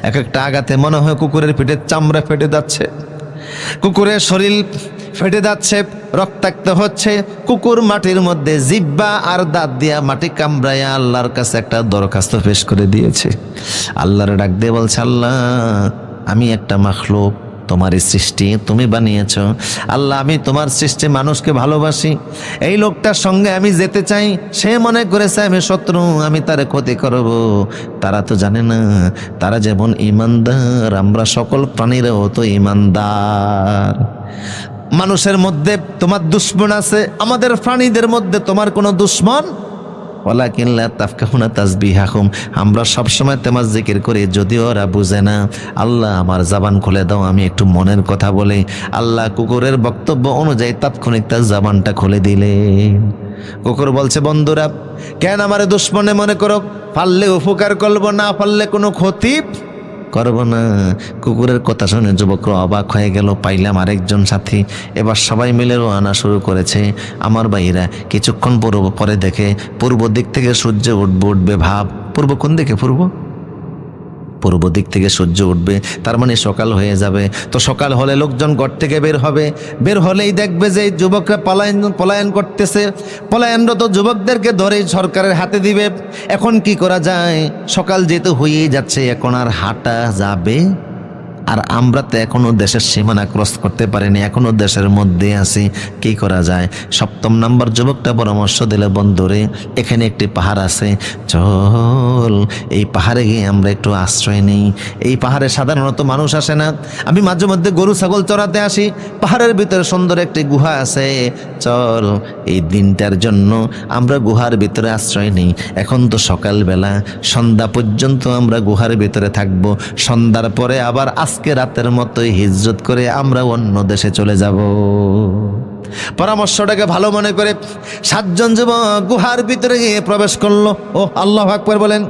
এক একটা আঘাতে মনে হয় কুকুরের পেটের চামড়া ফেটে যাচ্ছে, কুকুরের শরীর ফেটে যাচ্ছে, রক্তাক্ত হচ্ছে। কুকুর মাটির মধ্যে জিহ্বা আর দাঁত দিয়া মাটি কামড়াইয়া আল্লাহর কাছে একটা দরখাস্ত পেশ করে দিয়েছে। আল্লাহর ডাক দিয়ে বলছে, আল্লাহ আমি একটা মাখলুক, তোমারই সৃষ্টি, তুমি বানিয়েছ। আল্লাহ আমি তোমার সৃষ্টি মানুষকে ভালোবাসি, এই লোকটার সঙ্গে আমি যেতে চাই। সে মনে করেছে আমি শত্রু, আমি তারে ক্ষতি করব। তারা তো জানে না তারা যেমন ইমানদার, আমরা সকল প্রাণীরাও তো ইমানদার। মানুষের মধ্যে তোমার দুশ্মন আছে, আমাদের প্রাণীদের মধ্যে তোমার কোনো দুশ্মন ওয়ালাকিন লা তাফকাহুনা তাসবিহাহুম, আমরা সবসময় তোমার জিকির করি, যদিও ওরা বুঝে না। আল্লাহ আমার জবান খুলে দাও, আমি একটু মনের কথা বলি। আল্লাহ কুকুরের বক্তব্য অনুযায়ী তাৎক্ষণিক তার জবানটা খুলে দিলেন। কুকুর বলছে, বন্ধুরা কেন আমার দুশ্মনে মনে করো, পারলে উপকার করবো, না পারলে কোনো ক্ষতি করব না। কুকুরের কথা শুনে যুবকরা অবাক হয়ে গেল, পাইলাম আরেকজন সাথী। এবার সবাই মিলে রওনা শুরু করেছে। আমার ভাইরা কিছুক্ষণ পরে দেখে পূর্ব দিক থেকে সূর্য উঠবে ভাব। পূর্ব কোন দিকে? পূর্ব দিক থেকে সূর্য উঠবে, তার মানে সকাল হয়ে যাবে। তো সকাল হলে লোকজন ঘর থেকে বের হবে, বের হলেই দেখবে যে যুবকরা পলায়ন করতেছে। পলায়নরত যুবকদেরকে ধরে সরকারের হাতে দিবে। এখন কি করা যায়? সকাল যেহেতু হয়েই যাচ্ছে, এখন আর হাঁটা যাবে? আর আমরা তো এখনো দেশের সীমানা ক্রস করতে পারিনি, এখনো দেশের মধ্যে আছি, কি করা যায়? 7 নম্বর যুবকটা পরামর্শ দিলে, বন্ধুরে এখানে একটি পাহাড় আছে, চল এই পাহাড়ে গিয়ে আমরা একটু আশ্রয় নেই। এই পাহাড়ে সাধারণত মানুষ আসে না, আমি মাঝে মধ্যে গরু ছাগল চড়াতে আসি। পাহাড়ের ভিতরে সুন্দর একটি গুহা আছে, চল এই দিনটার জন্য আমরা গুহার ভিতরে আশ্রয় নেই। এখন তো সকালবেলা, সন্ধ্যা পর্যন্ত আমরা গুহার ভিতরে থাকবো, সন্ধ্যার পরে আবার আজকে রাতের মতোই হিজরত করে আমরা অন্য দেশে চলে যাব। পরামর্শটাকে ভালো মনে করে 7 জন যুবক গুহার ভিতরে গিয়ে প্রবেশ করলো। ও আল্লাহু আকবার বলেন।